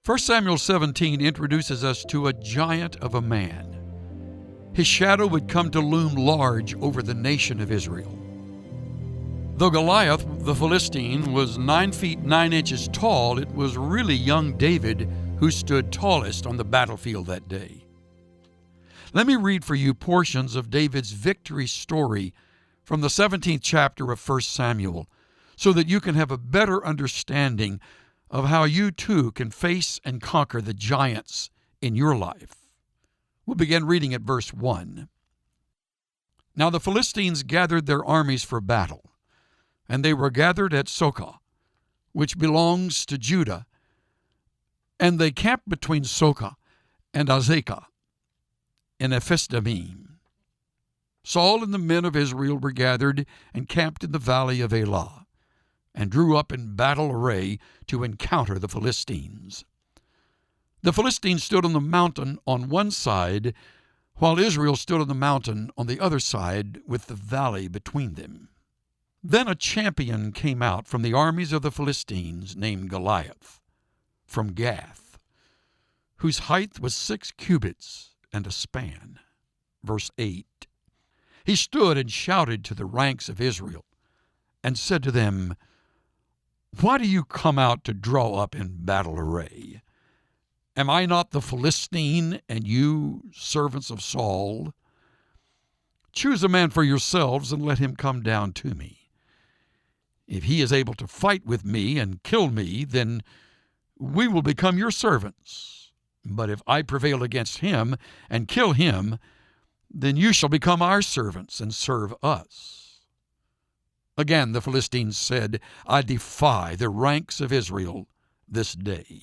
1 Samuel 17 introduces us to a giant of a man. His shadow would come to loom large over the nation of Israel. Though Goliath, the Philistine, was 9 feet 9 inches tall, it was really young David who stood tallest on the battlefield that day. Let me read for you portions of David's victory story from the 17th chapter of 1 Samuel, so that you can have a better understanding of how you too can face and conquer the giants in your life. We'll begin reading at verse 1. Now the Philistines gathered their armies for battle, and they were gathered at Socoh, which belongs to Judah, and they camped between Socoh and Azekah in Ephes-dammim. Saul and the men of Israel were gathered and camped in the valley of Elah, and drew up in battle array to encounter the Philistines. The Philistines stood on the mountain on one side, while Israel stood on the mountain on the other side with the valley between them. Then a champion came out from the armies of the Philistines named Goliath, from Gath, whose height was 6 cubits and a span. Verse 8. He stood and shouted to the ranks of Israel, and said to them, "Why do you come out to draw up in battle array? Am I not the Philistine, and you servants of Saul? Choose a man for yourselves, and let him come down to me. If he is able to fight with me and kill me, then we will become your servants. But if I prevail against him and kill him, then you shall become our servants and serve us." Again the Philistines said, "I defy the ranks of Israel this day.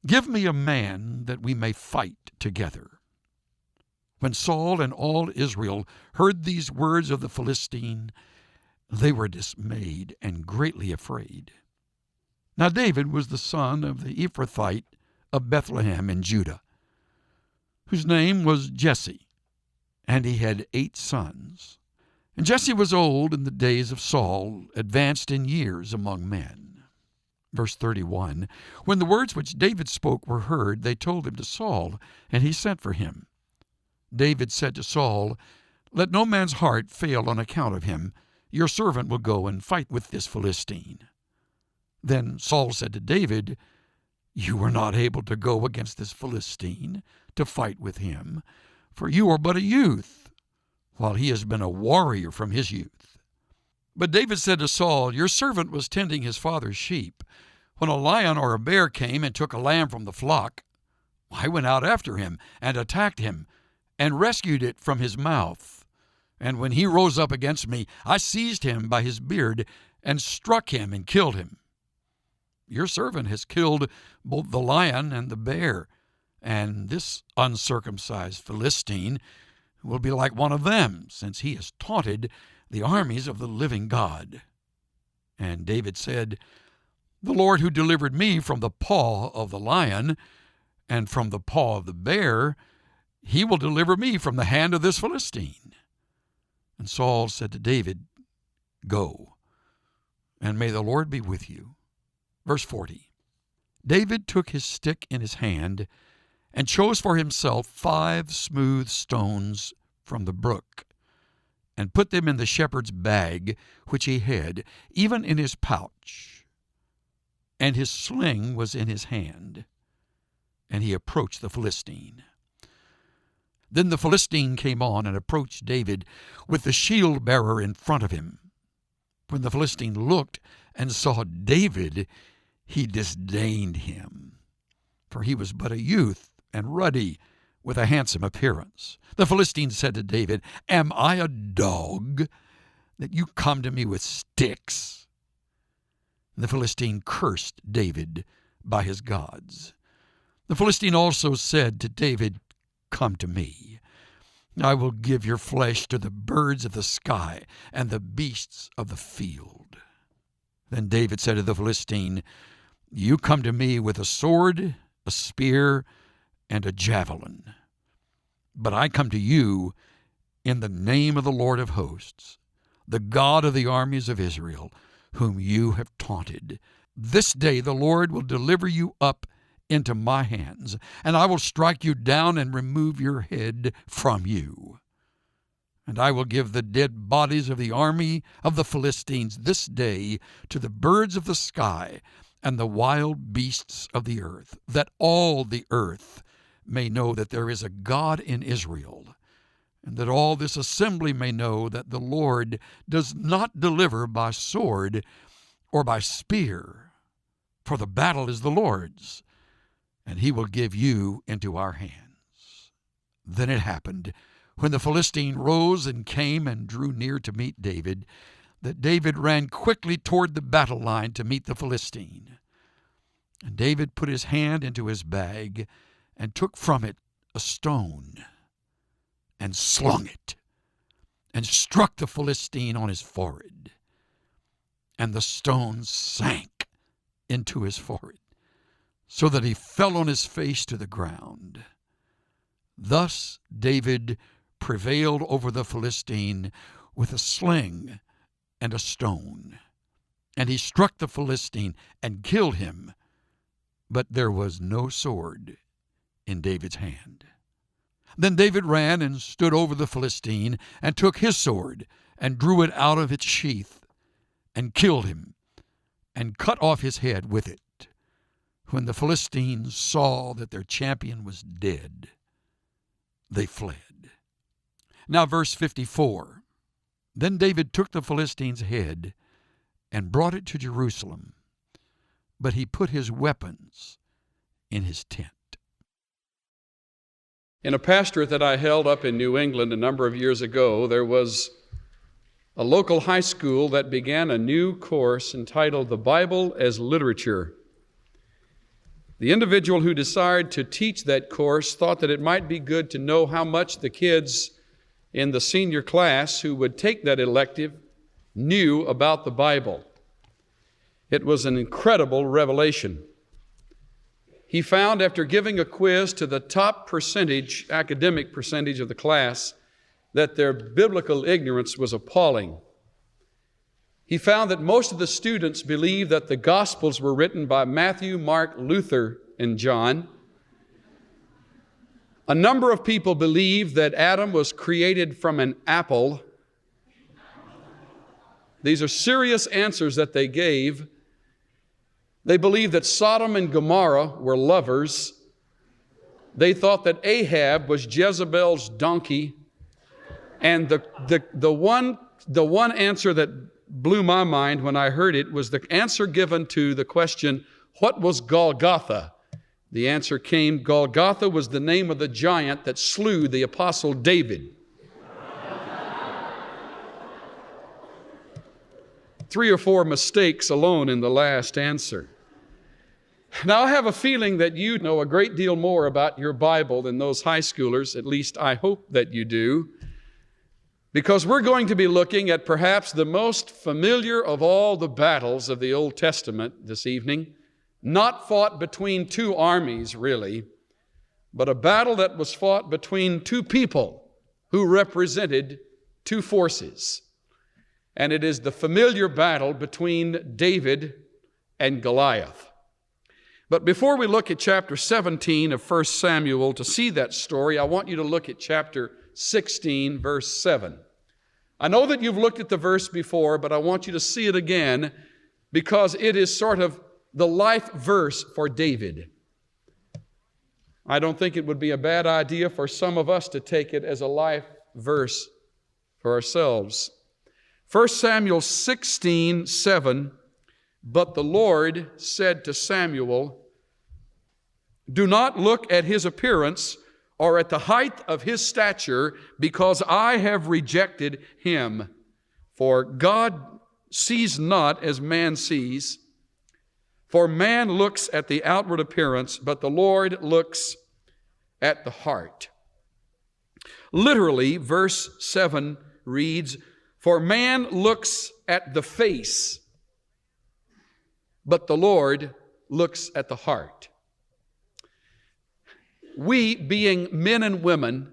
Give me a man that we may fight together." When Saul and all Israel heard these words of the Philistine, they were dismayed and greatly afraid. Now David was the son of the Ephrathite of Bethlehem in Judah, whose name was Jesse, and he had 8 sons. And Jesse was old in the days of Saul, advanced in years among men. Verse 31, when the words which David spoke were heard, they told them to Saul, and he sent for him. David said to Saul, "Let no man's heart fail on account of him. Your servant will go and fight with this Philistine." Then Saul said to David, "You were not able to go against this Philistine to fight with him, for you are but a youth, while he has been a warrior from his youth." But David said to Saul, "Your servant was tending his father's sheep. When a lion or a bear came and took a lamb from the flock, I went out after him and attacked him and rescued it from his mouth. And when he rose up against me, I seized him by his beard and struck him and killed him. Your servant has killed both the lion and the bear, and this uncircumcised Philistine will be like one of them, since he has taunted the armies of the living God." And David said, "The Lord who delivered me from the paw of the lion and from the paw of the bear, he will deliver me from the hand of this Philistine." And Saul said to David, "Go, and may the Lord be with you." Verse 40. David took his stick in his hand and chose for himself 5 smooth stones from the brook, and put them in the shepherd's bag which he had, even in his pouch. And his sling was in his hand, and he approached the Philistine. Then the Philistine came on and approached David with the shield-bearer in front of him. When the Philistine looked and saw David, he disdained him, for he was but a youth and ruddy, with a handsome appearance. The Philistine said to David, "Am I a dog that you come to me with sticks?" The Philistine cursed David by his gods. The Philistine also said to David, "Come to me. I will give your flesh to the birds of the sky and the beasts of the field." Then David said to the Philistine, "You come to me with a sword, a spear, and a javelin. But I come to you in the name of the Lord of hosts, the God of the armies of Israel, whom you have taunted. This day the Lord will deliver you up into my hands, and I will strike you down and remove your head from you. And I will give the dead bodies of the army of the Philistines this day to the birds of the sky and the wild beasts of the earth, that all the earth may know that there is a God in Israel, and that all this assembly may know that the Lord does not deliver by sword or by spear, for the battle is the Lord's, and he will give you into our hands. Then it happened, when the Philistine rose and came and drew near to meet David, that David ran quickly toward the battle line to meet the Philistine. And David put his hand into his bag and took from it a stone and slung it and struck the Philistine on his forehead. And the stone sank into his forehead, so that he fell on his face to the ground. Thus David prevailed over the Philistine with a sling and a stone. And he struck the Philistine and killed him, but there was no sword in David's hand. Then David ran and stood over the Philistine and took his sword and drew it out of its sheath and killed him and cut off his head with it. When the Philistines saw that their champion was dead, they fled. Now verse 54. Then David took the Philistine's head and brought it to Jerusalem, but he put his weapons in his tent. In a pastorate that I held up in New England a number of years ago, there was a local high school that began a new course entitled The Bible as Literature. The individual who decided to teach that course thought that it might be good to know how much the kids in the senior class who would take that elective knew about the Bible. It was an incredible revelation. He found, after giving a quiz to the top academic percentage of the class, that their biblical ignorance was appalling. He found that most of the students believed that the Gospels were written by Matthew, Mark, Luther, and John. A number of people believed that Adam was created from an apple. These are serious answers that they gave. They believed that Sodom and Gomorrah were lovers. They thought that Ahab was Jezebel's donkey. And the one answer that blew my mind when I heard it was the answer given to the question, what was Golgotha? The answer came, Golgotha was the name of the giant that slew the apostle David. 3 or 4 mistakes alone in the last answer. Now, I have a feeling that you know a great deal more about your Bible than those high schoolers. At least I hope that you do. Because we're going to be looking at perhaps the most familiar of all the battles of the Old Testament this evening, not fought between 2 armies, really, but a battle that was fought between 2 people who represented 2 forces. And it is the familiar battle between David and Goliath. But before we look at chapter 17 of 1 Samuel to see that story, I want you to look at chapter 16, verse 7. I know that you've looked at the verse before, but I want you to see it again because it is sort of the life verse for David. I don't think it would be a bad idea for some of us to take it as a life verse for ourselves. 1 Samuel 16, 7, but the Lord said to Samuel, do not look at his appearance or at the height of his stature, because I have rejected him. For God sees not as man sees. For man looks at the outward appearance, but the Lord looks at the heart. Literally, verse 7 reads, for man looks at the face, but the Lord looks at the heart. We, being men and women,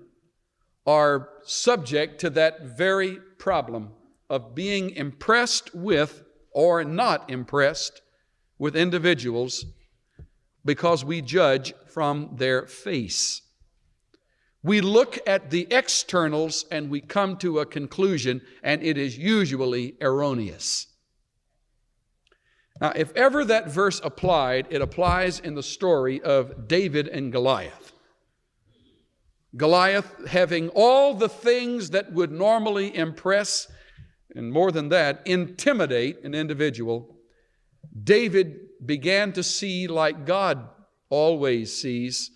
are subject to that very problem of being impressed with or not impressed with individuals because we judge from their face. We look at the externals and we come to a conclusion, and it is usually erroneous. Now, if ever that verse applied, it applies in the story of David and Goliath. Goliath having all the things that would normally impress, and more than that, intimidate an individual, David began to see like God always sees,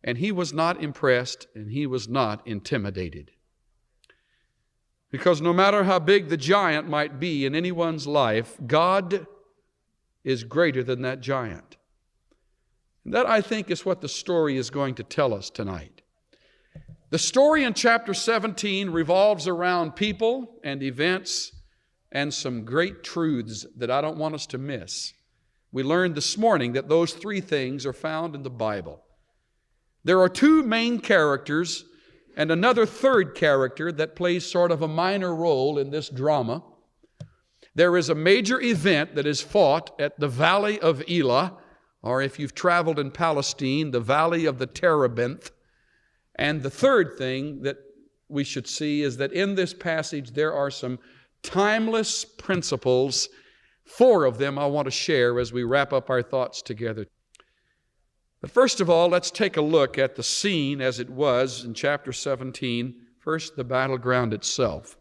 and he was not impressed and he was not intimidated. Because no matter how big the giant might be in anyone's life, God is greater than that giant. And that, I think, is what the story is going to tell us tonight. The story in chapter 17 revolves around people and events and some great truths that I don't want us to miss. We learned this morning that those three things are found in the Bible. There are two main characters and another third character that plays sort of a minor role in this drama. There is a major event that is fought at the Valley of Elah, or if you've traveled in Palestine, the Valley of the Terebinth. And the third thing that we should see is that in this passage there are some timeless principles. 4 of them I want to share as we wrap up our thoughts together. But first of all, let's take a look at the scene as it was in chapter 17. First, the battleground itself.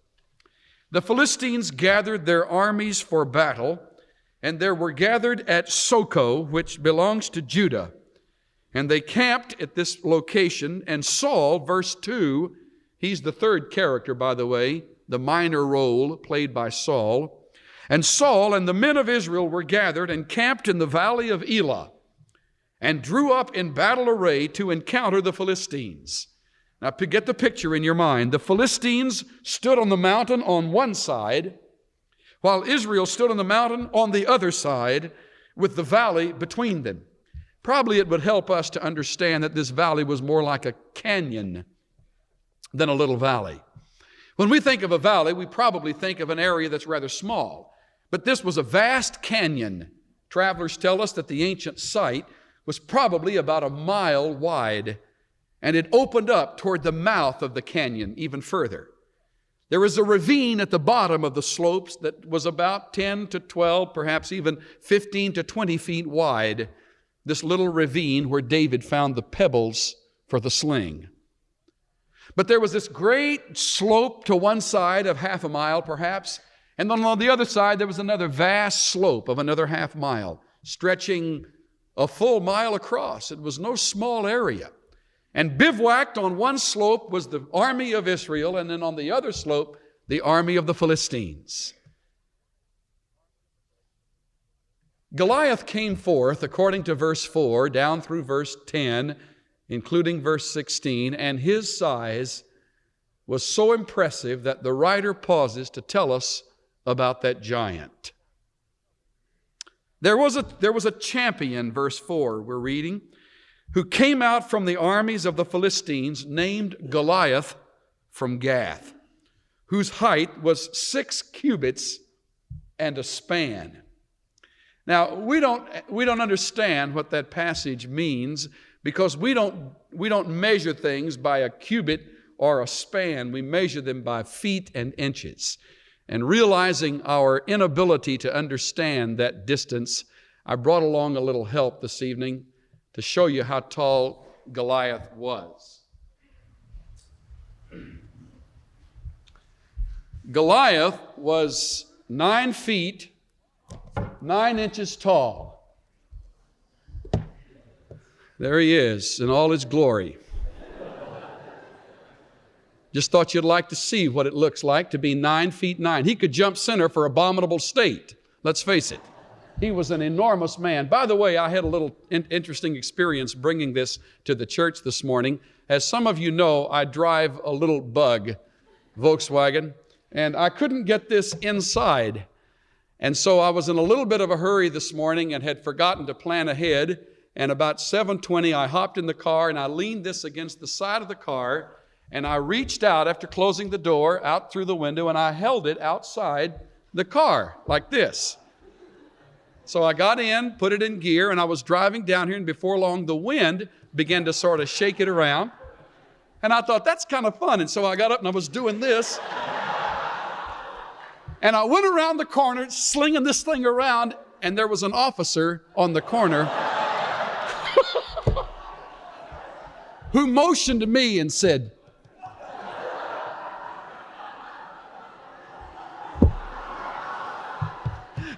The Philistines gathered their armies for battle, and they were gathered at Soko, which belongs to Judah. And they camped at this location, and Saul, verse 2, he's the third character, by the way, the minor role played by Saul. And Saul and the men of Israel were gathered and camped in the valley of Elah, and drew up in battle array to encounter the Philistines. Now, to get the picture in your mind, the Philistines stood on the mountain on one side, while Israel stood on the mountain on the other side, with the valley between them. Probably it would help us to understand that this valley was more like a canyon than a little valley. When we think of a valley, we probably think of an area that's rather small. But this was a vast canyon. Travelers tell us that the ancient site was probably about a mile wide, and it opened up toward the mouth of the canyon even further. There was a ravine at the bottom of the slopes that was about 10 to 12, perhaps even 15 to 20 feet wide. This little ravine where David found the pebbles for the sling. But there was this great slope to one side of half a mile perhaps, and then on the other side there was another vast slope of another half mile, stretching a full mile across. It was no small area. And bivouacked on one slope was the army of Israel, and then on the other slope, the army of the Philistines. Goliath came forth, according to verse 4, down through verse 10, including verse 16, and his size was so impressive that the writer pauses to tell us about that giant. There was a champion, verse 4, we're reading, who came out from the armies of the Philistines, named Goliath from Gath, whose height was 6 cubits and a span. Now, we don't understand what that passage means, because we don't measure things by a cubit or a span. We measure them by feet and inches. And realizing our inability to understand that distance, I brought along a little help this evening to show you how tall Goliath was. Goliath was 9 feet, 9 inches tall. There he is in all his glory. Just thought you'd like to see what it looks like to be 9 feet 9. He could jump center for Abominable State. Let's face it. He was an enormous man. By the way, I had a little interesting experience bringing this to the church this morning. As some of you know, I drive a little bug, Volkswagen, and I couldn't get this inside. And so I was in a little bit of a hurry this morning and had forgotten to plan ahead. And about 7:20, I hopped in the car and I leaned this against the side of the car, and I reached out after closing the door out through the window, and I held it outside the car like this. So I got in, put it in gear, and I was driving down here, and before long, the wind began to sort of shake it around. And I thought, that's kind of fun. And so I got up and I was doing this. And I went around the corner, slinging this thing around, and there was an officer on the corner who motioned to me and said,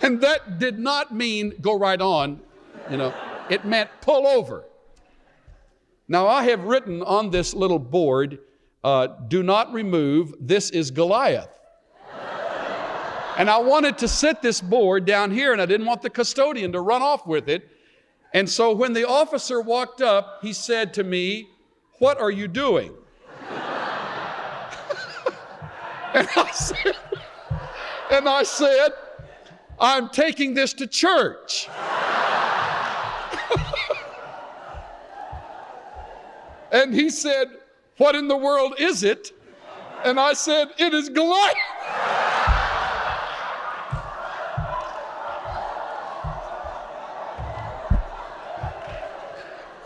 and that did not mean go right on, it meant pull over. Now I have written on this little board, do not remove, this is Goliath. And I wanted to set this board down here, and I didn't want the custodian to run off with it. And so when the officer walked up, he said to me, "What are you doing?" and I said, "I'm taking this to church." And he said, "What in the world is it?" And I said, "It is Goliath."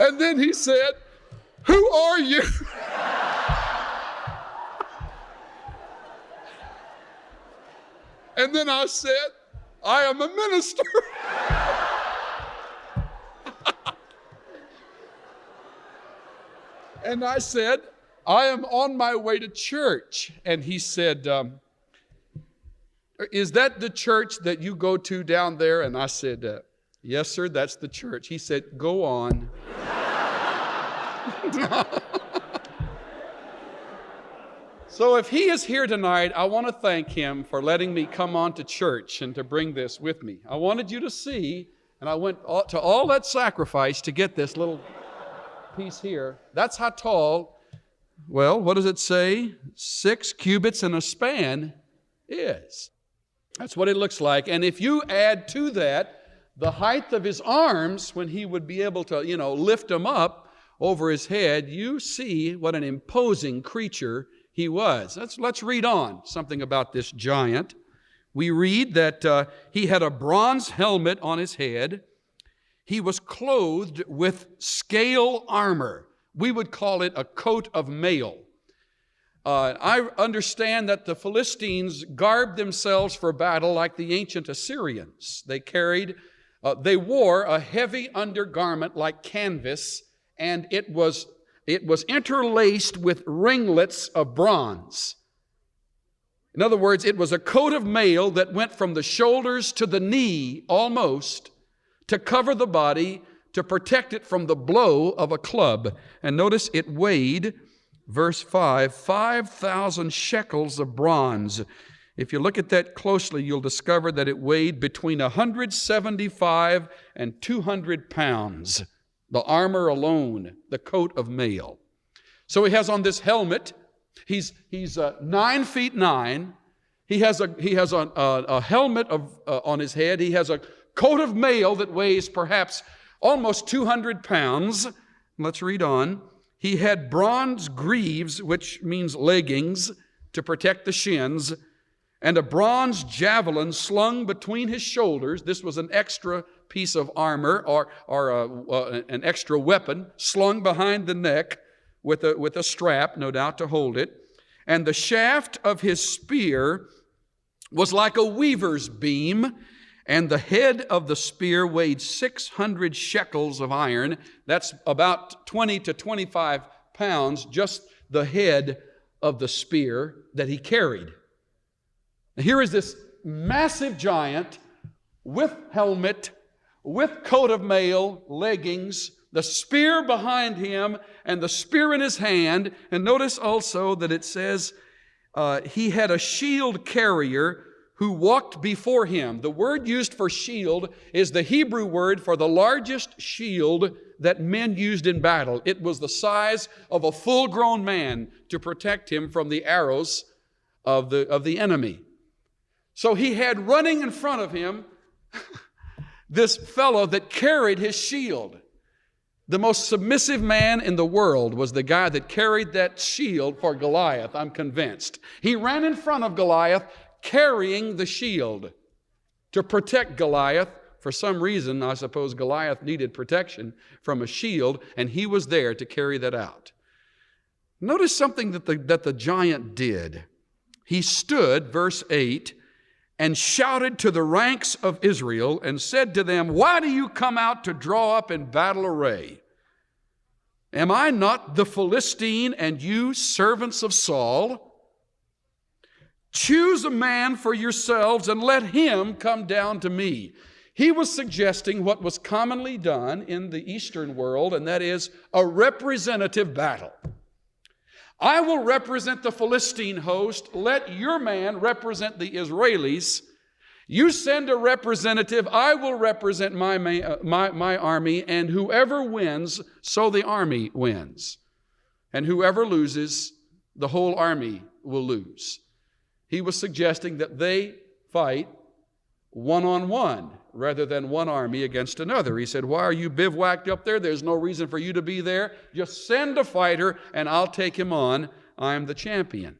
And then he said, "Who are you?" And then I said, "I am a minister." And I said, "I am on my way to church." And he said, "Is that the church that you go to down there?" And I said, "Yes, sir, that's the church." He said, "Go on." So if he is here tonight, I want to thank him for letting me come on to church and to bring this with me. I wanted you to see, and I went to all that sacrifice to get this little piece here. That's how tall, well, what does it say? 6 cubits and a span is. That's what it looks like. And if you add to that the height of his arms when he would be able to, lift them up over his head, you see what an imposing creature he was. Let's read on something about this giant. We read that he had a bronze helmet on his head. He was clothed with scale armor. We would call it a coat of mail. I understand that the Philistines garbed themselves for battle like the ancient Assyrians. They wore a heavy undergarment like canvas, and it was interlaced with ringlets of bronze. In other words, it was a coat of mail that went from the shoulders to the knee almost, to cover the body, to protect it from the blow of a club. And notice it weighed, verse 5, 5,000 shekels of bronze. If you look at that closely, you'll discover that it weighed between 175 and 200 pounds. The armor alone, the coat of mail. So he has on this helmet. He's 9 feet 9. He has a helmet on his head. He has a coat of mail that weighs perhaps almost 200 pounds. Let's read on. He had bronze greaves, which means leggings, to protect the shins, and a bronze javelin slung between his shoulders. This was an extra piece of armor or an extra weapon slung behind the neck with a strap, no doubt, to hold it. And the shaft of his spear was like a weaver's beam, and the head of the spear weighed 600 shekels of iron. That's about 20 to 25 pounds, just the head of the spear that he carried. Now, here is this massive giant with helmet, with coat of mail, leggings, the spear behind him, and the spear in his hand. And notice also that it says he had a shield carrier who walked before him. The word used for shield is the Hebrew word for the largest shield that men used in battle. It was the size of a full-grown man to protect him from the arrows of the enemy. So he had running in front of him this fellow that carried his shield. The most submissive man in the world was the guy that carried that shield for Goliath, I'm convinced. He ran in front of Goliath carrying the shield to protect Goliath For some reason, I suppose Goliath needed protection from a shield, and he was there to carry that out. Notice something that the giant did. He stood, verse 8, and shouted to the ranks of Israel and said to them, "Why do you come out to draw up in battle array? Am I not the Philistine, and you servants of Saul? Choose a man for yourselves and let him come down to me." He was suggesting what was commonly done in the Eastern world, and that is a representative battle. I will represent the Philistine host. Let your man represent the Israelis. You send a representative. I will represent my army, and whoever wins, so the army wins. And whoever loses, the whole army will lose. He was suggesting that they fight one-on-one rather than one army against another. He said, "Why are you bivouacked up there? There's no reason for you to be there. Just send a fighter and I'll take him on. I am the champion.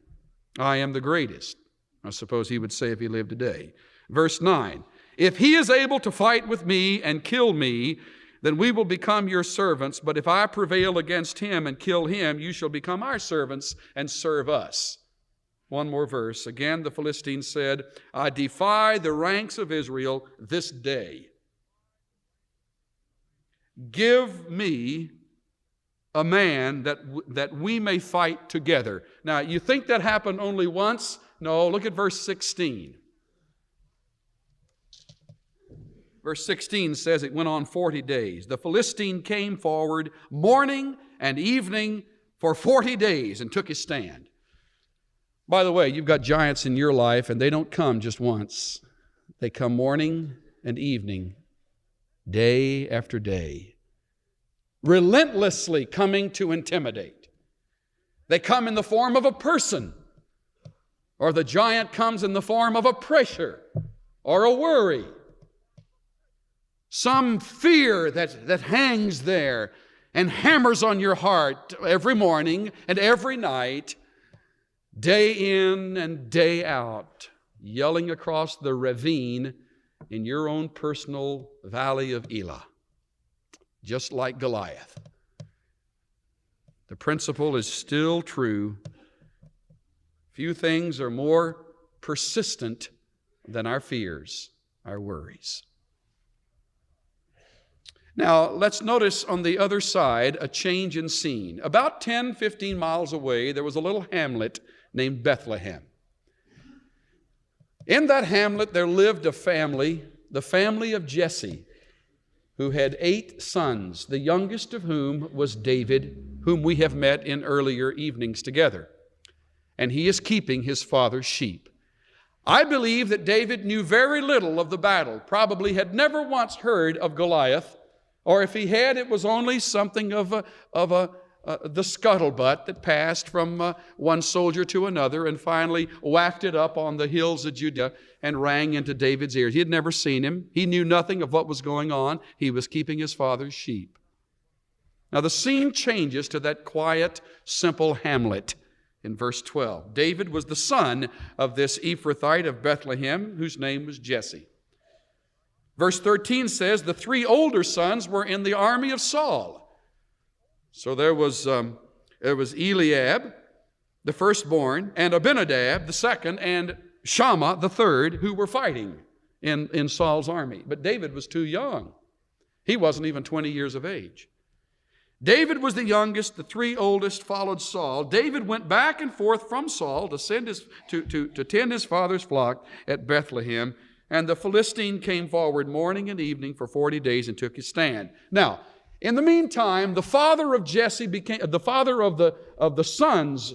I am the greatest." I suppose he would say if he lived today. Verse 9, "If he is able to fight with me and kill me, then we will become your servants. But if I prevail against him and kill him, you shall become our servants and serve us." One more verse. Again, the Philistine said, "I defy the ranks of Israel this day. Give me a man that we may fight together." Now, you think that happened only once? No, look at verse 16. Verse 16 says it went on 40 days. The Philistine came forward morning and evening for 40 days and took his stand. By the way, you've got giants in your life, and they don't come just once. They come morning and evening, day after day, relentlessly coming to intimidate. They come in the form of a person, or the giant comes in the form of a pressure or a worry. Some fear that hangs there and hammers on your heart every morning and every night, day in and day out, yelling across the ravine in your own personal valley of Elah, just like Goliath. The principle is still true. Few things are more persistent than our fears, our worries. Now, let's notice on the other side a change in scene. About 10, 15 miles away, there was a little hamlet named Bethlehem. In that hamlet, there lived a family, the family of Jesse, who had 8 sons, the youngest of whom was David, whom we have met in earlier evenings together. And he is keeping his father's sheep. I believe that David knew very little of the battle, probably had never once heard of Goliath, or if he had, it was only something of the scuttlebutt that passed from one soldier to another and finally wafted up on the hills of Judah and rang into David's ears. He had never seen him. He knew nothing of what was going on. He was keeping his father's sheep. Now the scene changes to that quiet, simple hamlet in verse 12. David was the son of this Ephrathite of Bethlehem, whose name was Jesse. Verse 13 says the 3 older sons were in the army of Saul. So there was Eliab, the firstborn, and Abinadab, the second, and Shammah, the third, who were fighting in Saul's army. But David was too young. He wasn't even 20 years of age. David was the youngest. The 3 oldest followed Saul. David went back and forth from Saul to tend his father's flock at Bethlehem. And the Philistine came forward morning and evening for 40 days and took his stand. Now, in the meantime, the father of Jesse the father of the sons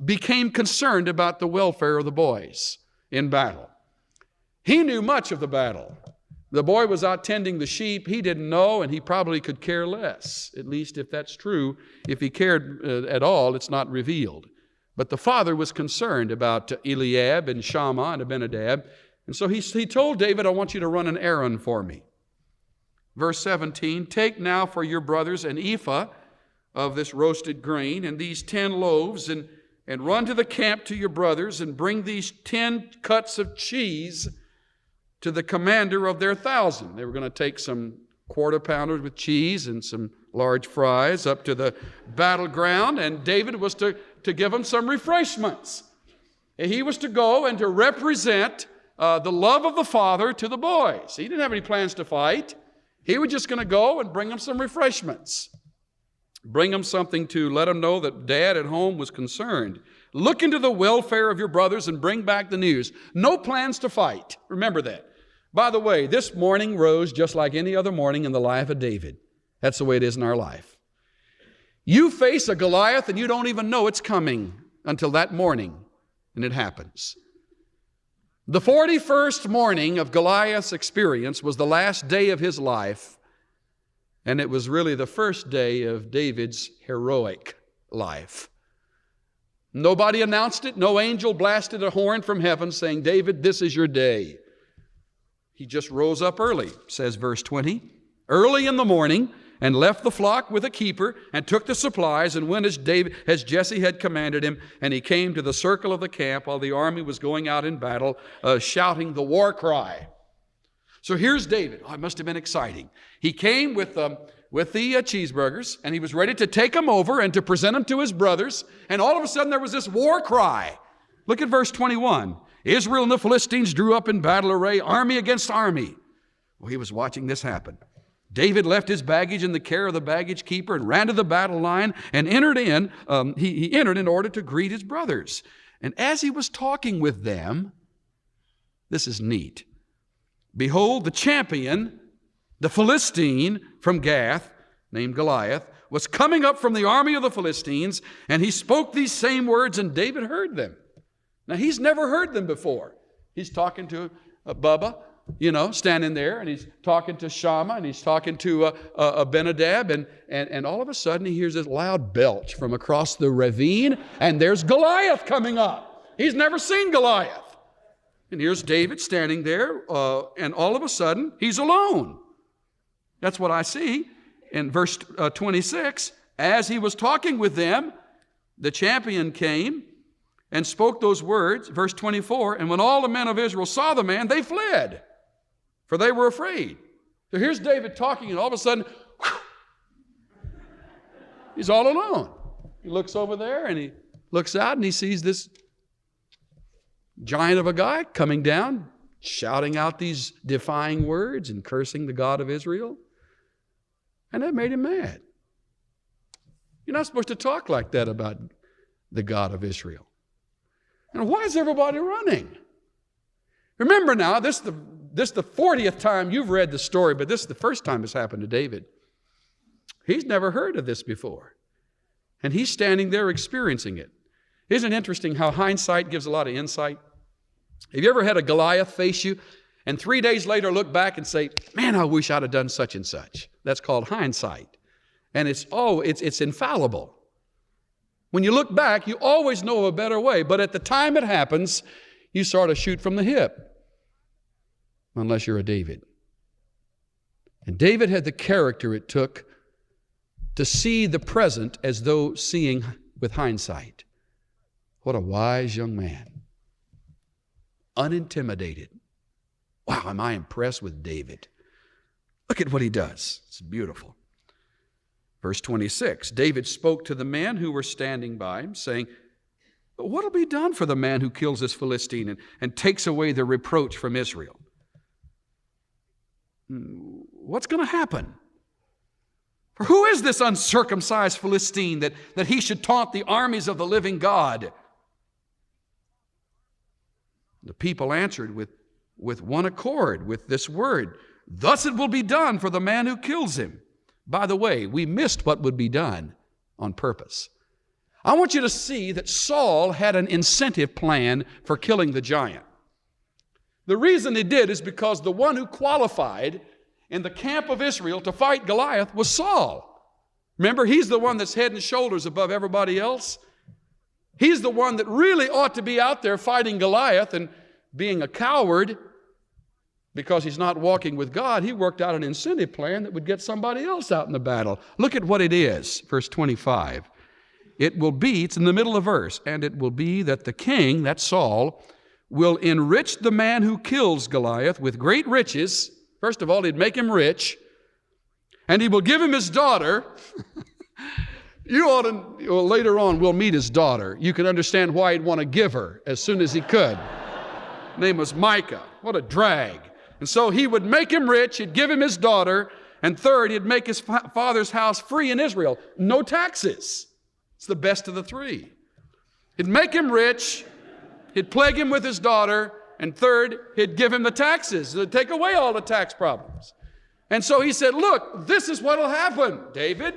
became concerned about the welfare of the boys in battle. He knew much of the battle. The boy was out tending the sheep. He didn't know, and he probably could care less. At least if that's true, if he cared at all, it's not revealed. But the father was concerned about Eliab and Shammah and Abinadab. And so he told David, "I want you to run an errand for me." Verse 17, "Take now for your brothers an ephah of this roasted grain and these 10 loaves, and run to the camp to your brothers and bring these 10 cuts of cheese to the commander of their 1,000. They were going to take some quarter pounders with cheese and some large fries up to the battleground, and David was to give them some refreshments. And he was to go and to represent the love of the Father to the boys. He didn't have any plans to fight. He was just going to go and bring them some refreshments. Bring them something to let them know that Dad at home was concerned. Look into the welfare of your brothers and bring back the news. No plans to fight. Remember that. By the way, this morning rose just like any other morning in the life of David. That's the way it is in our life. You face a Goliath and you don't even know it's coming until that morning, and it happens. The 41st morning of Goliath's experience was the last day of his life, and it was really the first day of David's heroic life. Nobody announced it. No angel blasted a horn from heaven saying, David, this is your day. He just rose up early, says verse 20, early in the morning, and left the flock with a keeper, and took the supplies, and went as Jesse had commanded him, and he came to the circle of the camp while the army was going out in battle, shouting the war cry. So here's David. Oh, it must have been exciting. He came with the cheeseburgers, and he was ready to take them over and to present them to his brothers, and all of a sudden there was this war cry. Look at verse 21. Israel and the Philistines drew up in battle array, army against army. Well, he was watching this happen. David left his baggage in the care of the baggage keeper and ran to the battle line and entered in. He entered in order to greet his brothers. And as he was talking with them, this is neat. Behold, the champion, the Philistine from Gath, named Goliath, was coming up from the army of the Philistines, and he spoke these same words, and David heard them. Now, he's never heard them before. He's talking to Bubba, standing there, and he's talking to Shammah, and he's talking to Abinadab, and all of a sudden he hears this loud belch from across the ravine, and there's Goliath coming up. He's never seen Goliath. And here's David standing there, and all of a sudden he's alone. That's what I see in verse 26. As he was talking with them, the champion came and spoke those words, verse 24, and when all the men of Israel saw the man, they fled, for they were afraid. So here's David talking, and all of a sudden, he's all alone. He looks over there, and he looks out, and he sees this giant of a guy coming down, shouting out these defying words and cursing the God of Israel. And that made him mad. You're not supposed to talk like that about the God of Israel. And why is everybody running? Remember now, this is the 40th time you've read the story, but this is the first time it's happened to David. He's never heard of this before. And he's standing there experiencing it. Isn't it interesting how hindsight gives a lot of insight? Have you ever had a Goliath face you and 3 days later look back and say, man, I wish I'd have done such and such? That's called hindsight. And it's infallible. When you look back, you always know a better way, but at the time it happens, you sort of shoot from the hip, unless you're a David. And David had the character it took to see the present as though seeing with hindsight. What a wise young man. Unintimidated. Wow, am I impressed with David. Look at what he does. It's beautiful. Verse 26, David spoke to the men who were standing by him, saying, what will be done for the man who kills this Philistine and takes away the reproach from Israel? What's going to happen? For who is this uncircumcised Philistine that he should taunt the armies of the living God? The people answered with one accord, with this word, thus it will be done for the man who kills him. By the way, we missed what would be done on purpose. I want you to see that Saul had an incentive plan for killing the giant. The reason he did is because the one who qualified in the camp of Israel to fight Goliath was Saul. Remember, he's the one that's head and shoulders above everybody else. He's the one that really ought to be out there fighting Goliath, and being a coward because he's not walking with God, he worked out an incentive plan that would get somebody else out in the battle. Look at what it is, verse 25. It will be, it's in the middle of verse, and it will be that the king, that's Saul, will enrich the man who kills Goliath with great riches. First of all, he'd make him rich, and he will give him his daughter. You ought to, well, later on, we'll meet his daughter. You can understand why he'd want to give her as soon as he could. Her name was Micah. What a drag. And so he would make him rich, he'd give him his daughter, and third, he'd make his father's house free in Israel. No taxes. It's the best of the three. He'd make him rich, he'd plague him with his daughter, and third, he'd give him the taxes. It'd take away all the tax problems. And so he said, look, this is what will happen, David.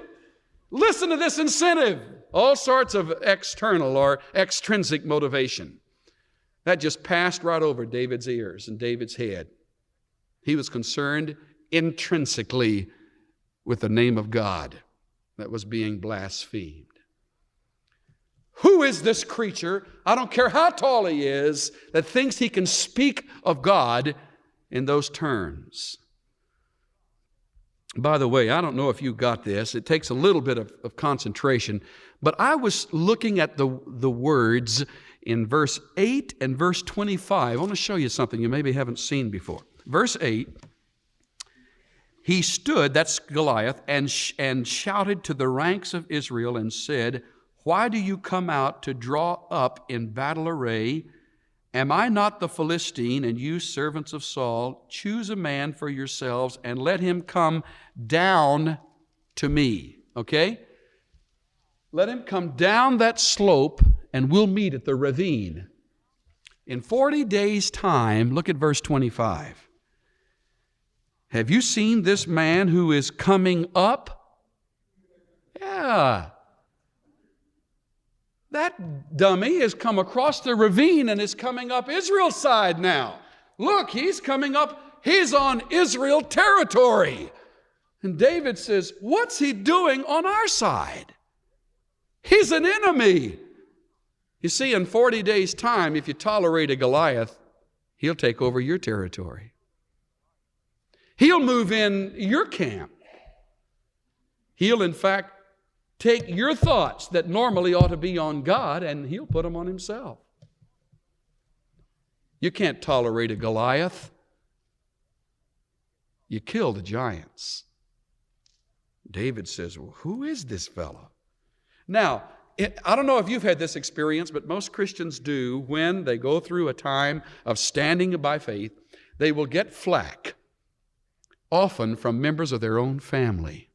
Listen to this incentive. All sorts of external or extrinsic motivation. That just passed right over David's ears and David's head. He was concerned intrinsically with the name of God that was being blasphemed. Who is this creature, I don't care how tall he is, that thinks he can speak of God in those terms? By the way, I don't know if you got this. It takes a little bit of concentration. But I was looking at the words in verse 8 and verse 25. I want to show you something you maybe haven't seen before. Verse 8, he stood, that's Goliath, and shouted to the ranks of Israel and said, why do you come out to draw up in battle array? Am I not the Philistine, and you servants of Saul? Choose a man for yourselves and let him come down to me. Okay? Let him come down that slope and we'll meet at the ravine. In 40 days' time, look at verse 25. Have you seen this man who is coming up? Yeah. That dummy has come across the ravine and is coming up Israel's side now. Look, he's coming up. He's on Israel territory. And David says, what's he doing on our side? He's an enemy. You see, in 40 days' time, if you tolerate a Goliath, he'll take over your territory. He'll move in your camp. He'll, in fact, take your thoughts that normally ought to be on God, and he'll put them on himself. You can't tolerate a Goliath. You kill the giants. David says, well, who is this fellow? Now, I don't know if you've had this experience, but most Christians do. When they go through a time of standing by faith, they will get flack, often from members of their own family.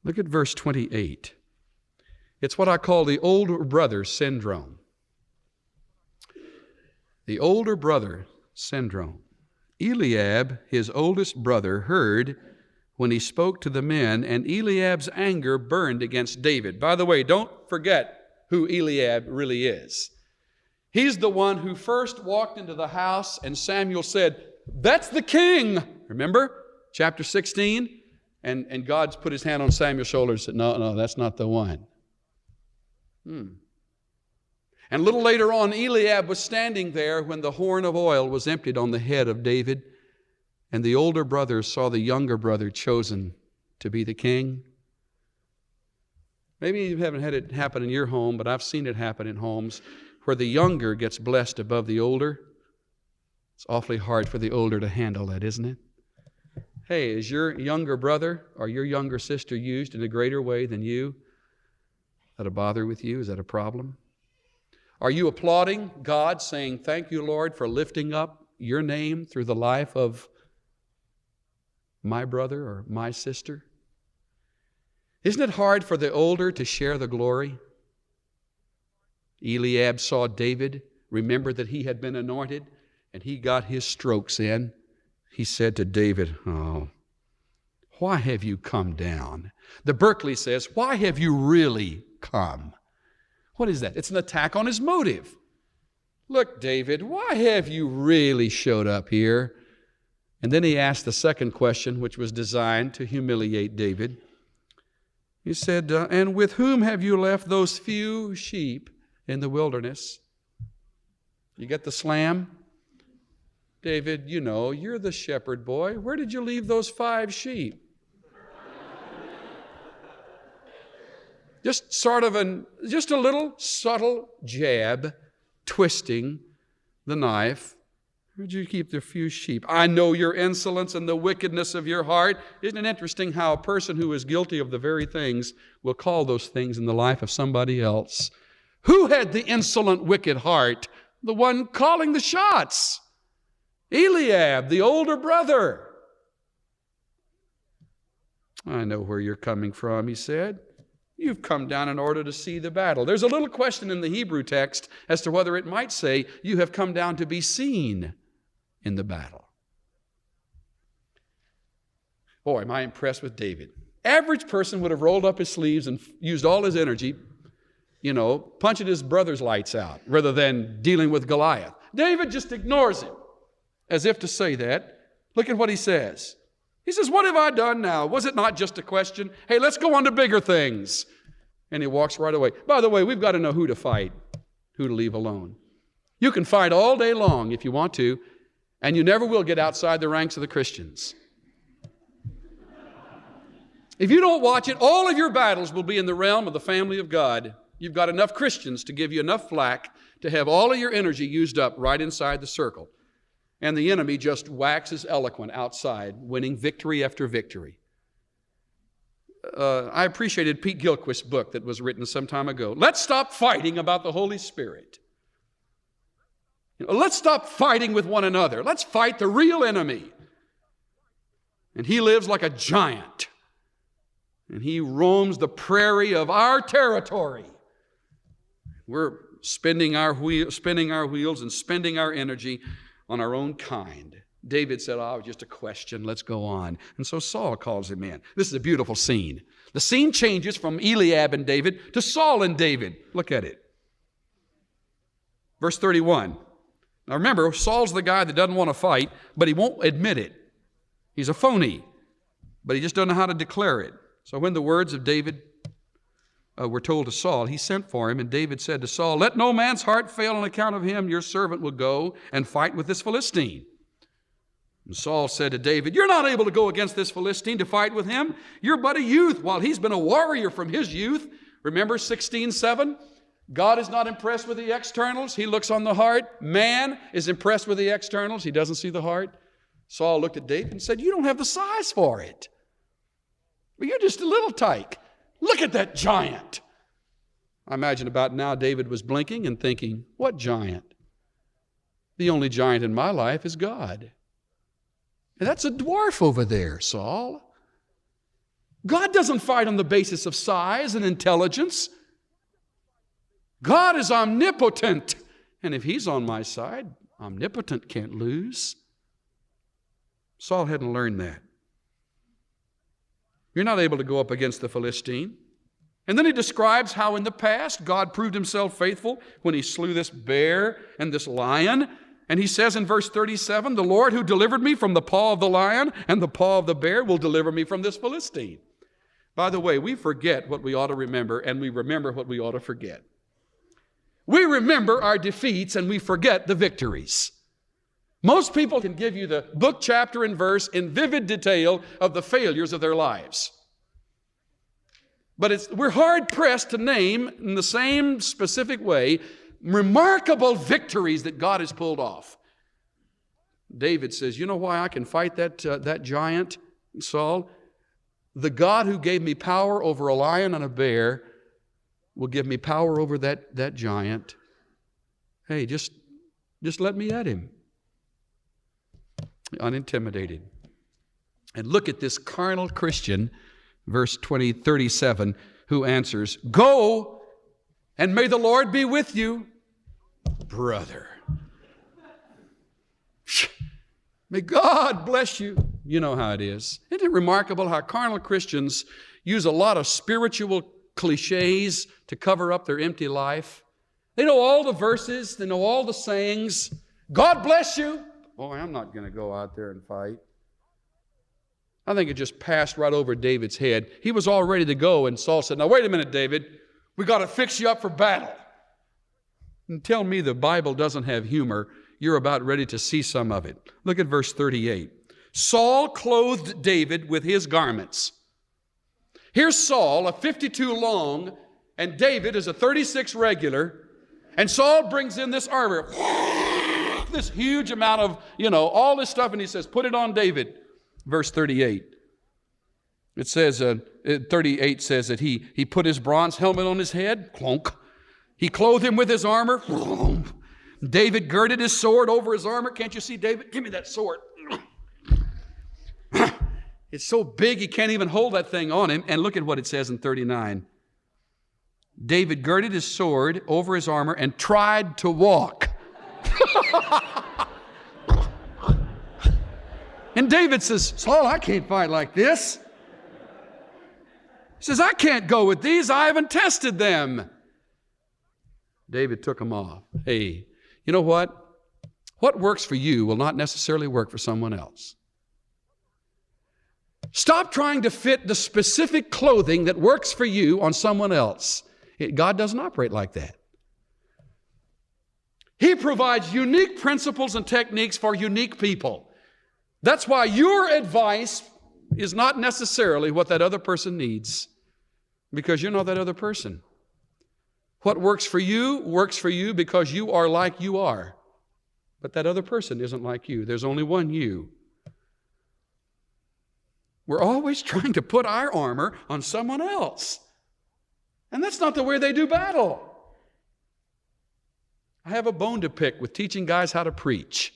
Look at verse 28. It's what I call the older brother syndrome. The older brother syndrome. Eliab, his oldest brother, heard when he spoke to the men, and Eliab's anger burned against David. By the way, don't forget who Eliab really is. He's the one who first walked into the house, and Samuel said, that's the king. Remember? Chapter 16. And God's put his hand on Samuel's shoulder and said, no, that's not the one. And a little later on, Eliab was standing there when the horn of oil was emptied on the head of David, and the older brother saw the younger brother chosen to be the king. Maybe you haven't had it happen in your home, but I've seen it happen in homes where the younger gets blessed above the older. It's awfully hard for the older to handle that, isn't it? Hey, is your younger brother or your younger sister used in a greater way than you? Is that a bother with you? Is that a problem? Are you applauding God, saying, thank you, Lord, for lifting up your name through the life of my brother or my sister? Isn't it hard for the older to share the glory? Eliab saw David, remembered that he had been anointed, and he got his strokes in. He said to David, oh, why have you come down? The Berkeley says, why have you really come? What is that? It's an attack on his motive. Look, David, why have you really showed up here? And then he asked the second question, which was designed to humiliate David. He said, and with whom have you left those few sheep in the wilderness? You get the slam? David, you know, you're the shepherd boy. Where did you leave those 5 sheep? Just a little subtle jab twisting the knife. Where'd you keep the few sheep? I know your insolence and the wickedness of your heart. Isn't it interesting how a person who is guilty of the very things will call those things in the life of somebody else? Who had the insolent, wicked heart? The one calling the shots. Eliab, the older brother. I know where you're coming from, he said. You've come down in order to see the battle. There's a little question in the Hebrew text as to whether it might say, you have come down to be seen in the battle. Boy, am I impressed with David. Average person would have rolled up his sleeves and used all his energy, punching his brother's lights out rather than dealing with Goliath. David just ignores him as if to say that. Look at what he says. He says, what have I done now? Was it not just a question? Hey, let's go on to bigger things. And he walks right away. By the way, we've got to know who to fight, who to leave alone. You can fight all day long if you want to, and you never will get outside the ranks of the Christians. If you don't watch it, all of your battles will be in the realm of the family of God. You've got enough Christians to give you enough flack to have all of your energy used up right inside the circle. And the enemy just waxes eloquent outside, winning victory after victory. I appreciated Pete Gilchrist's book that was written some time ago. Let's stop fighting about the Holy Spirit. Let's stop fighting with one another. Let's fight the real enemy. And he lives like a giant. And he roams the prairie of our territory. We're spinning our wheels and spending our energy on our own kind. David said, oh, just a question, let's go on. And so Saul calls him in. This is a beautiful scene. The scene changes from Eliab and David to Saul and David. Look at it. Verse 31. Now remember, Saul's the guy that doesn't want to fight, but he won't admit it. He's a phony, but he just doesn't know how to declare it. So when the words of David were told to Saul, he sent for him, and David said to Saul, let no man's heart fail on account of him. Your servant will go and fight with this Philistine. And Saul said to David, you're not able to go against this Philistine to fight with him. You're but a youth, while he's been a warrior from his youth. Remember 16:7? God is not impressed with the externals. He looks on the heart. Man is impressed with the externals. He doesn't see the heart. Saul looked at David and said, you don't have the size for it. Well, you're just a little tyke. Look at that giant. I imagine about now David was blinking and thinking, what giant? The only giant in my life is God. And that's a dwarf over there, Saul. God doesn't fight on the basis of size and intelligence. God is omnipotent. And if he's on my side, omnipotent can't lose. Saul hadn't learned that. You're not able to go up against the Philistine. And then he describes how in the past God proved himself faithful when he slew this bear and this lion. And he says in verse 37, the Lord who delivered me from the paw of the lion and the paw of the bear will deliver me from this Philistine. By the way, we forget what we ought to remember, and we remember what we ought to forget. We remember our defeats and we forget the victories. Most people can give you the book, chapter, and verse in vivid detail of the failures of their lives. But we're hard-pressed to name in the same specific way remarkable victories that God has pulled off. David says, you know why I can fight that giant, Saul? The God who gave me power over a lion and a bear will give me power over that giant. Hey, just let me at him. Unintimidated. And look at this carnal Christian, verse 37, who answers, go, and may the Lord be with you, brother. May God bless you. You know how it is. Isn't it remarkable how carnal Christians use a lot of spiritual cliches to cover up their empty life? They know all the verses. They know all the sayings. God bless you. Boy, I'm not going to go out there and fight. I think it just passed right over David's head. He was all ready to go, and Saul said, now wait a minute, David. We got to fix you up for battle. And tell me the Bible doesn't have humor. You're about ready to see some of it. Look at verse 38. Saul clothed David with his garments. Here's Saul, a 52 long, and David is a 36 regular, And Saul brings in this armor, this huge amount of, all this stuff, and he says, put it on David. Verse 38. It says, 38 says that he put his bronze helmet on his head, clunk. He clothed him with his armor. David girded his sword over his armor. Can't you see, David? Give me that sword. It's so big he can't even hold that thing on him. And look at what it says in 39. David girded his sword over his armor and tried to walk. And David says, Saul, I can't fight like this. He says, I can't go with these. I haven't tested them. David took them off. Hey, you know what? What works for you will not necessarily work for someone else. Stop trying to fit the specific clothing that works for you on someone else. God doesn't operate like that. He provides unique principles and techniques for unique people. That's why your advice is not necessarily what that other person needs, because you're not that other person. What works for you because you are like you are. But that other person isn't like you. There's only one you. We're always trying to put our armor on someone else. And that's not the way they do battle. I have a bone to pick with teaching guys how to preach.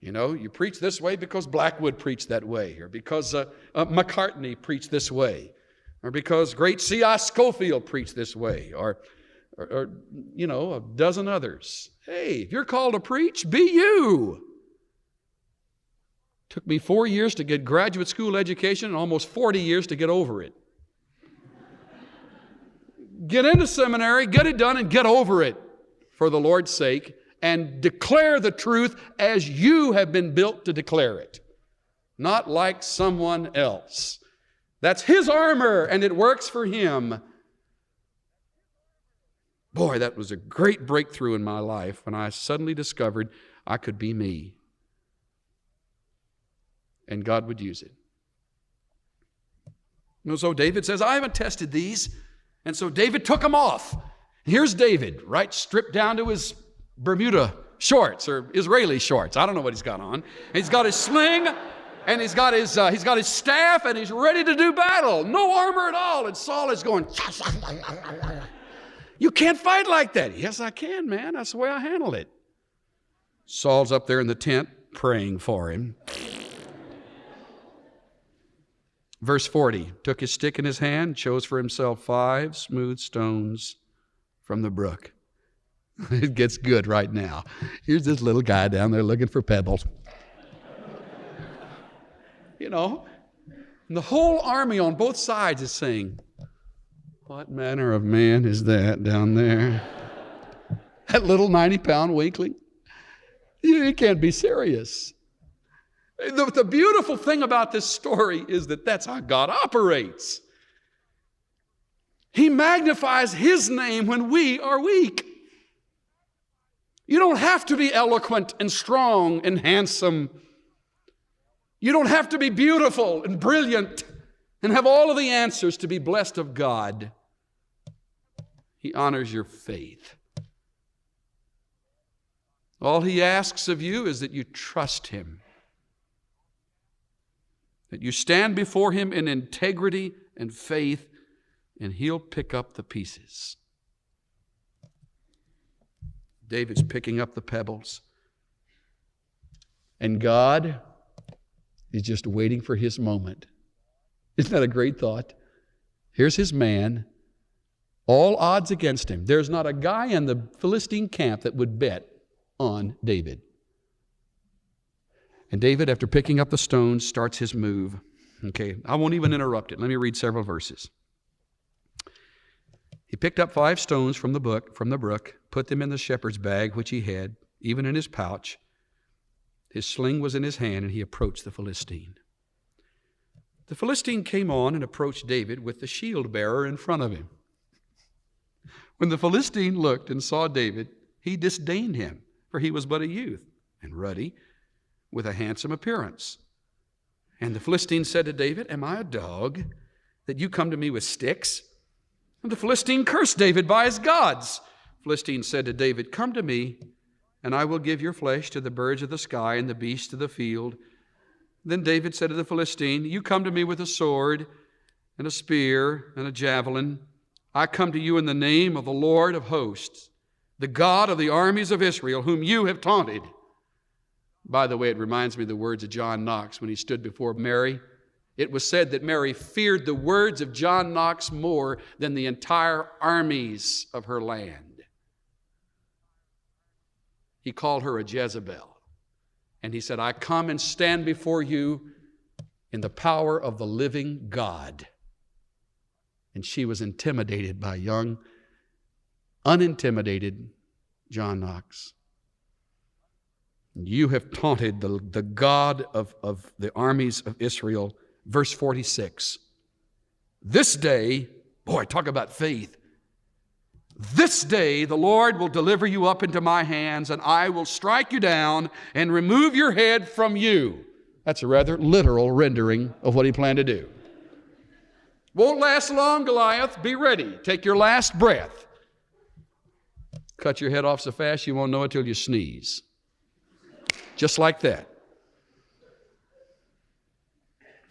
You preach this way because Blackwood preached that way, or because McCartney preached this way, or because great C.I. Scofield preached this way, or a dozen others. Hey, if you're called to preach, be you. Took me 4 years to get graduate school education and almost 40 years to get over it. Get into seminary, get it done, and get over it for the Lord's sake, and declare the truth as you have been built to declare it, not like someone else. That's his armor, and it works for him. Boy, that was a great breakthrough in my life when I suddenly discovered I could be me. And God would use it. So David says, I haven't tested these. And so David took them off. Here's David, right, stripped down to his Bermuda shorts or Israeli shorts. I don't know what he's got on. He's got his sling, and he's got his staff, and he's ready to do battle. No armor at all. And Saul is going, you can't fight like that. Yes, I can, man. That's the way I handle it. Saul's up there in the tent praying for him. Verse 40, took his stick in his hand, chose for himself 5 smooth stones from the brook. It gets good right now. Here's this little guy down there looking for pebbles. And the whole army on both sides is saying, what manner of man is that down there? That little 90-pound weakling? You can't be serious. The beautiful thing about this story is that that's how God operates. He magnifies his name when we are weak. You don't have to be eloquent and strong and handsome. You don't have to be beautiful and brilliant and have all of the answers to be blessed of God. He honors your faith. All he asks of you is that you trust him, that you stand before him in integrity and faith, and he'll pick up the pieces. David's picking up the pebbles, and God is just waiting for his moment. Isn't that a great thought? Here's his man, all odds against him. There's not a guy in the Philistine camp that would bet on David. And David, after picking up the stones, starts his move. Okay, I won't even interrupt it. Let me read several verses. He picked up 5 stones from the brook, put them in the shepherd's bag, which he had, even in his pouch. His sling was in his hand, and he approached the Philistine. The Philistine came on and approached David with the shield bearer in front of him. When the Philistine looked and saw David, he disdained him, for he was but a youth and ruddy, with a handsome appearance. And the Philistine said to David, am I a dog that you come to me with sticks? And the Philistine cursed David by his gods. Philistine said to David, "Come to me, and I will give your flesh to the birds of the sky and the beasts of the field." Then David said to the Philistine, "You come to me with a sword and a spear and a javelin. I come to you in the name of the Lord of hosts, the God of the armies of Israel, whom you have taunted." By the way, it reminds me of the words of John Knox when he stood before Mary. It was said that Mary feared the words of John Knox more than the entire armies of her land. He called her a Jezebel. And he said, "I come and stand before you in the power of the living God." And she was intimidated by young, unintimidated John Knox. "You have taunted the God of the armies of Israel." Verse 46. "This day," boy, talk about faith, "this day the Lord will deliver you up into my hands, and I will strike you down and remove your head from you." That's a rather literal rendering of what he planned to do. Won't last long, Goliath. Be ready. Take your last breath. Cut your head off so fast you won't know it till you sneeze. Just like that.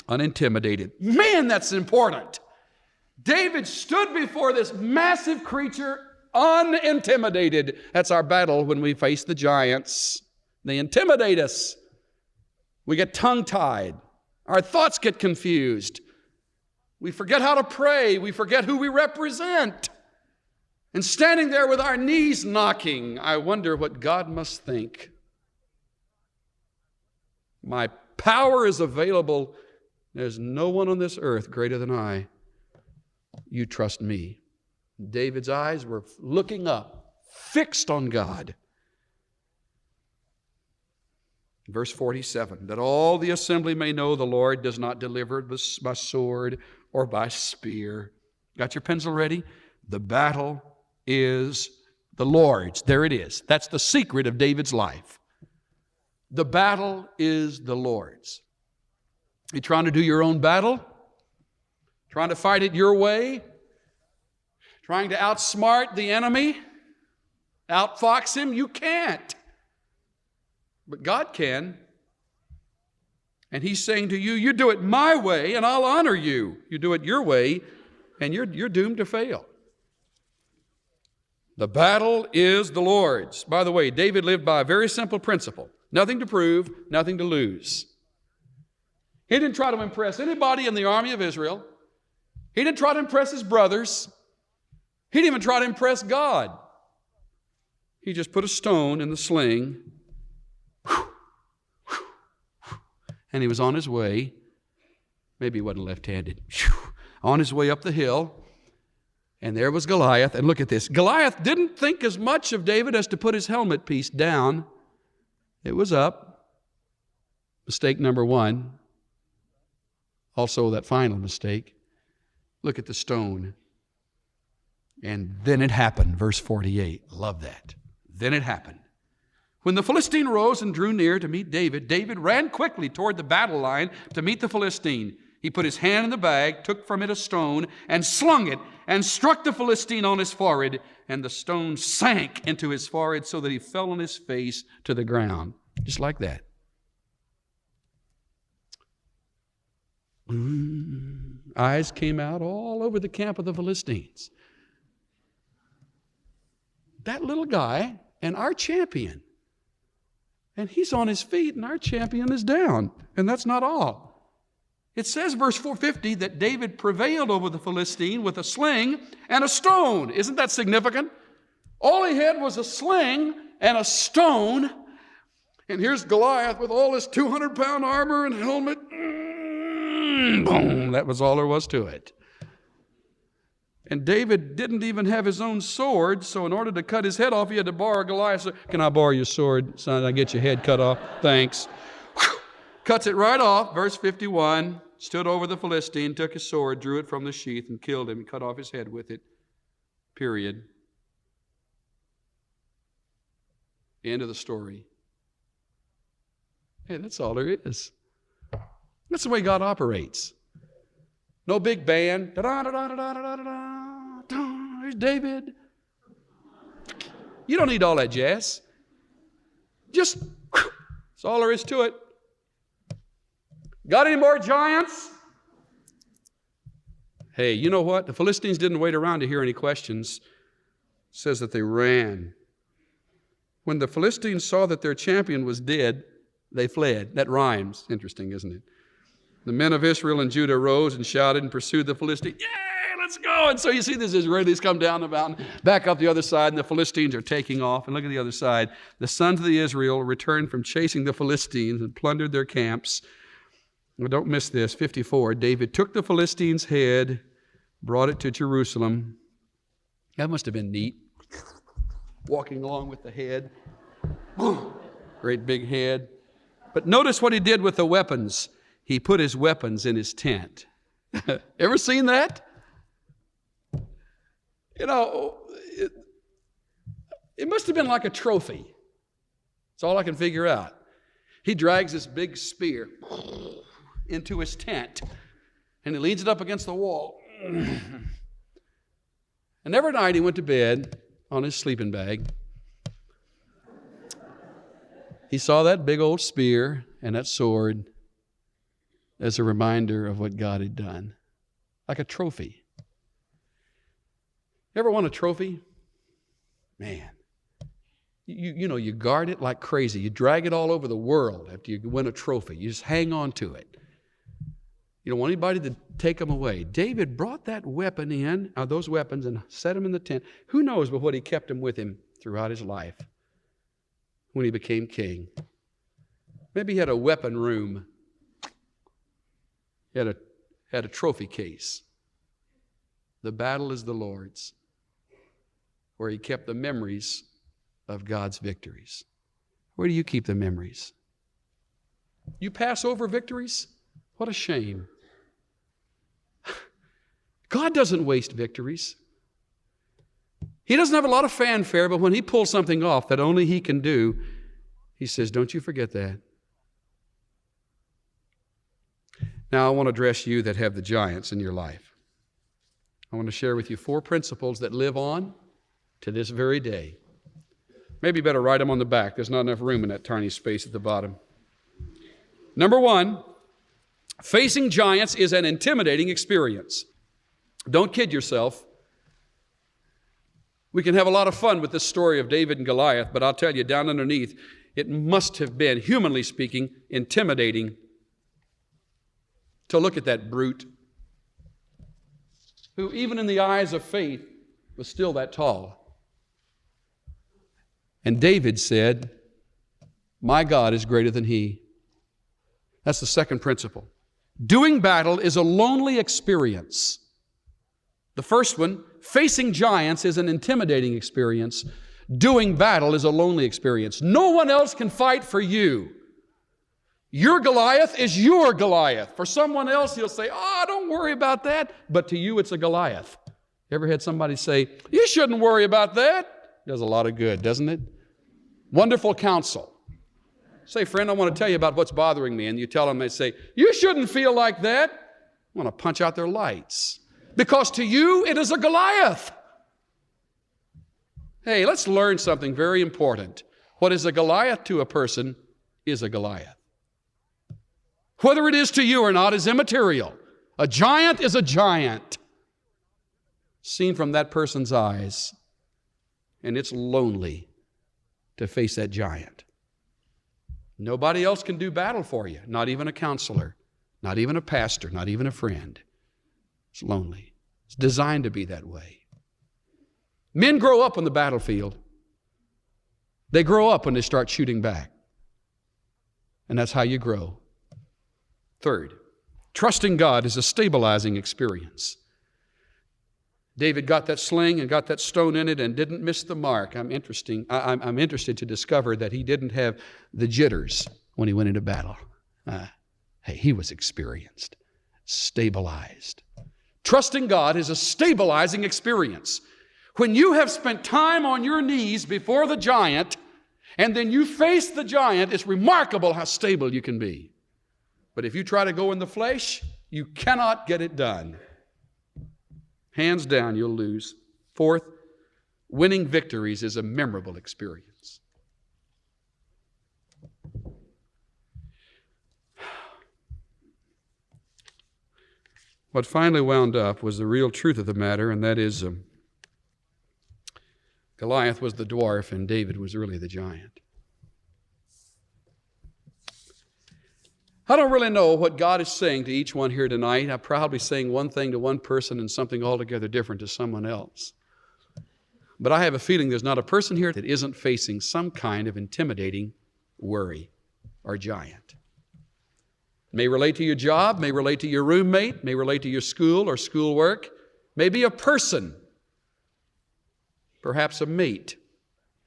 Unintimidated. Man, that's important. David stood before this massive creature unintimidated. That's our battle when we face the giants. They intimidate us. We get tongue-tied. Our thoughts get confused. We forget how to pray. We forget who we represent. And standing there with our knees knocking, I wonder what God must think. My power is available. There's no one on this earth greater than I. You trust me. David's eyes were looking up, fixed on God. Verse 47, "That all the assembly may know the Lord does not deliver by sword or by spear." Got your pencil ready? The battle is the Lord's. There it is. That's the secret of David's life. The battle is the Lord's. You trying to do your own battle? Trying to fight it your way? Trying to outsmart the enemy? Outfox him? You can't. But God can. And he's saying to you, you do it my way and I'll honor you. You do it your way and you're doomed to fail. The battle is the Lord's. By the way, David lived by a very simple principle. Nothing to prove, nothing to lose. He didn't try to impress anybody in the army of Israel. He didn't try to impress his brothers. He didn't even try to impress God. He just put a stone in the sling, and he was on his way. Maybe he wasn't left-handed. On his way up the hill, and there was Goliath. And look at this. Goliath didn't think as much of David as to put his helmet piece down. It was up. Mistake number one. Also that final mistake. Look at the stone. And then it happened, verse 48. Love that. Then it happened. When the Philistine rose and drew near to meet David, David ran quickly toward the battle line to meet the Philistine. He put his hand in the bag, took from it a stone, and slung it, and struck the Philistine on his forehead, and the stone sank into his forehead so that he fell on his face to the ground. Just like that. Eyes came out all over the camp of the Philistines. That little guy and our champion. And he's on his feet and our champion is down. And that's not all. It says, verse 450, that David prevailed over the Philistine with a sling and a stone. Isn't that significant? All he had was a sling and a stone. And here's Goliath with all his 200-pound armor and helmet. Boom, that was all there was to it. And David didn't even have his own sword, so in order to cut his head off, he had to borrow Goliath's. "Can I borrow your sword, son? I get your head cut off. Thanks." Cuts it right off. Verse 51, stood over the Philistine, took his sword, drew it from the sheath, and killed him, and cut off his head with it. Period. End of the story. Hey, that's all there is. That's the way God operates. No big band. Da-da-da-da-da-da-da-da. There's David. You don't need all that jazz. Just, that's all there is to it. Got any more giants? Hey, you know what? The Philistines didn't wait around to hear any questions. It says that they ran. When the Philistines saw that their champion was dead, they fled. That rhymes. Interesting, isn't it? The men of Israel and Judah rose and shouted and pursued the Philistines. Yay, let's go! And so you see these Israelis come down the mountain, back up the other side, and the Philistines are taking off. And look at the other side. The sons of the Israel returned from chasing the Philistines and plundered their camps. Well, don't miss this. 54. David took the Philistines' head, brought it to Jerusalem. That must have been neat. Walking along with the head. Great big head. But notice what he did with the weapons. He put his weapons in his tent. Ever seen that? You know, it must have been like a trophy. That's all I can figure out. He drags this big spear into his tent, and he leans it up against the wall. And every night he went to bed on his sleeping bag. He saw that big old spear and that sword as a reminder of what God had done, like a trophy. You ever won a trophy? Man, you guard it like crazy. You drag it all over the world after you win a trophy. You just hang on to it. You don't want anybody to take them away. David brought that weapon in, those weapons, and set them in the tent. Who knows but what he kept them with him throughout his life when he became king. Maybe he had a weapon room. He had a trophy case. The battle is the Lord's, where he kept the memories of God's victories. Where do you keep the memories? You pass over victories? What a shame. God doesn't waste victories. He doesn't have a lot of fanfare, but when he pulls something off that only he can do, he says, don't you forget that. Now, I want to address you that have the giants in your life. I want to share with you 4 principles that live on to this very day. Maybe you better write them on the back. There's not enough room in that tiny space at the bottom. Number 1, facing giants is an intimidating experience. Don't kid yourself. We can have a lot of fun with this story of David and Goliath, but I'll tell you, down underneath, it must have been, humanly speaking, intimidating to look at that brute who, even in the eyes of faith, was still that tall. And David said, my God is greater than he. That's the second principle. Doing battle is a lonely experience. The first one, facing giants, is an intimidating experience. Doing battle is a lonely experience. No one else can fight for you. Your Goliath is your Goliath. For someone else, he'll say, don't worry about that. But to you, it's a Goliath. You ever had somebody say, you shouldn't worry about that? Does a lot of good, doesn't it? Wonderful counsel. Say, friend, I want to tell you about what's bothering me. And you tell them, they say, you shouldn't feel like that. I want to punch out their lights. Because to you, it is a Goliath. Hey, let's learn something very important. What is a Goliath to a person is a Goliath. Whether it is to you or not is immaterial. A giant is a giant, seen from that person's eyes. And it's lonely to face that giant. Nobody else can do battle for you, not even a counselor, not even a pastor, not even a friend. It's lonely. It's designed to be that way. Men grow up on the battlefield. They grow up when they start shooting back. And that's how you grow. Third, trusting God is a stabilizing experience. David got that sling and got that stone in it and didn't miss the mark. I'm interested to discover that he didn't have the jitters when he went into battle. He was experienced, stabilized. Trusting God is a stabilizing experience. When you have spent time on your knees before the giant, and then you face the giant, it's remarkable how stable you can be. But if you try to go in the flesh, you cannot get it done. Hands down, you'll lose. Fourth, Winning victories is a memorable experience. What finally wound up was the real truth of the matter, and that is Goliath was the dwarf and David was really the giant. I don't really know what God is saying to each one here tonight. I'm probably saying one thing to one person and something altogether different to someone else. But I have a feeling there's not a person here that isn't facing some kind of intimidating worry or giant. May relate to your job, may relate to your roommate, may relate to your school or schoolwork, maybe a person, perhaps a mate,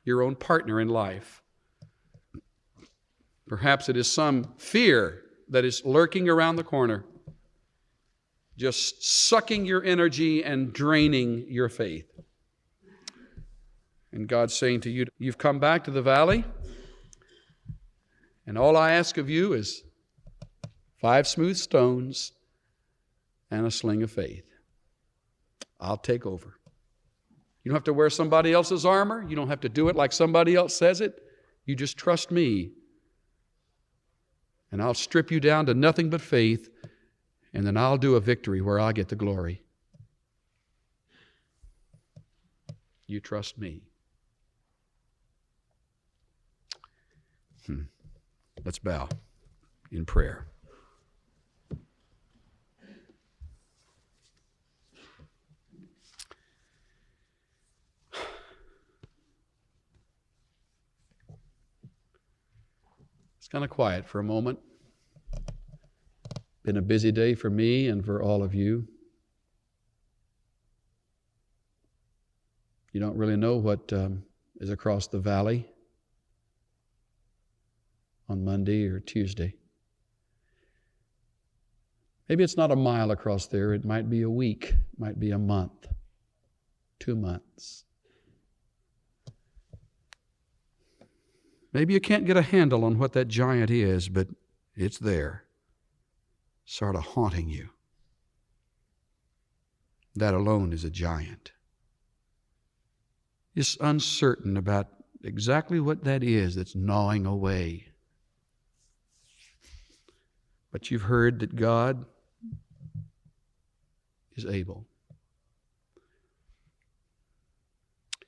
your own partner in life. Perhaps it is some fear that is lurking around the corner, just sucking your energy and draining your faith. And God's saying to you, you've come back to the valley, and all I ask of you is 5 smooth stones and a sling of faith. I'll take over. You don't have to wear somebody else's armor. You don't have to do it like somebody else says it. You just trust me. And I'll strip you down to nothing but faith, and then I'll do a victory where I get the glory. You trust me. Let's bow in prayer. Kind of quiet for a moment. Been a busy day for me and for all of you. You don't really know what is across the valley on Monday or Tuesday. Maybe it's not a mile across there. It might be a week, it might be a month, 2 months. Maybe you can't get a handle on what that giant is, but it's there, sort of haunting you. That alone is a giant. Just uncertain about exactly what that is that's gnawing away. But you've heard that God is able.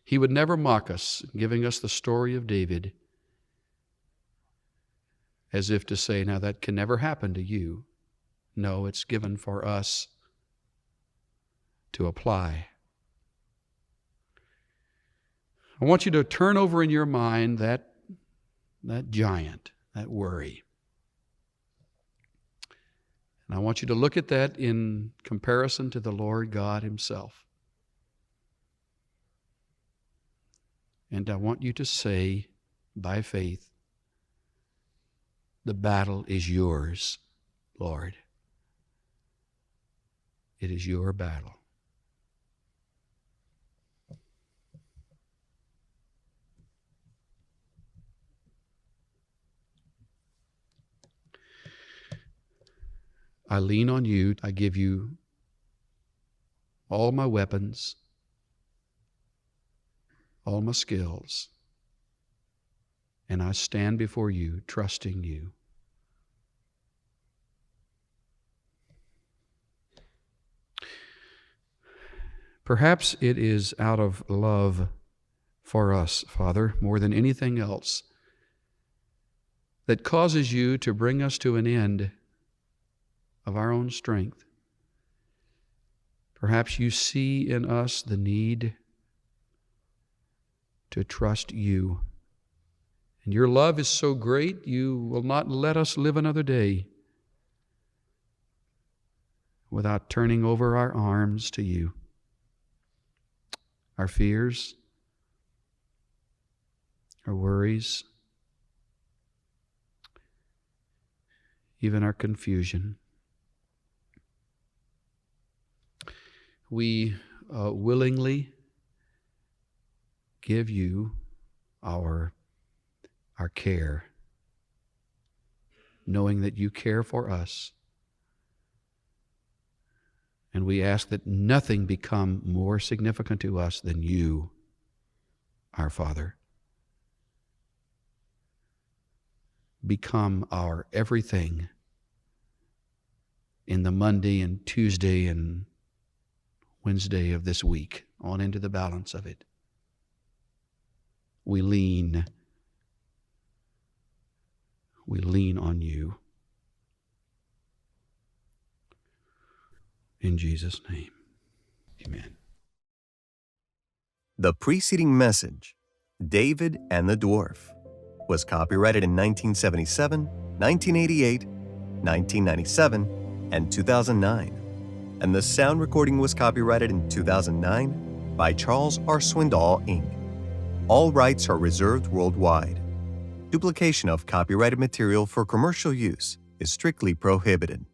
He would never mock us, giving us the story of David, as if to say, now that can never happen to you. No, it's given for us to apply. I want you to turn over in your mind that giant, that worry. And I want you to look at that in comparison to the Lord God Himself. And I want you to say, by faith, the battle is yours, Lord. It is your battle. I lean on you. I give you all my weapons, all my skills, and I stand before you, trusting you. Perhaps it is out of love for us, Father, more than anything else, that causes you to bring us to an end of our own strength. Perhaps you see in us the need to trust you. And your love is so great, you will not let us live another day without turning over our arms to you. Our fears, our worries, even our confusion. We willingly give you our care, knowing that you care for us. And we ask that nothing become more significant to us than you. our Father. Become our everything in the Monday and Tuesday and Wednesday of this week, on into the balance of it. We lean on you. In Jesus' name, amen. The preceding message, David and the Dwarf, was copyrighted in 1977, 1988, 1997, and 2009, and the sound recording was copyrighted in 2009 by Charles R. Swindoll, Inc. All rights are reserved worldwide. Duplication of copyrighted material for commercial use is strictly prohibited.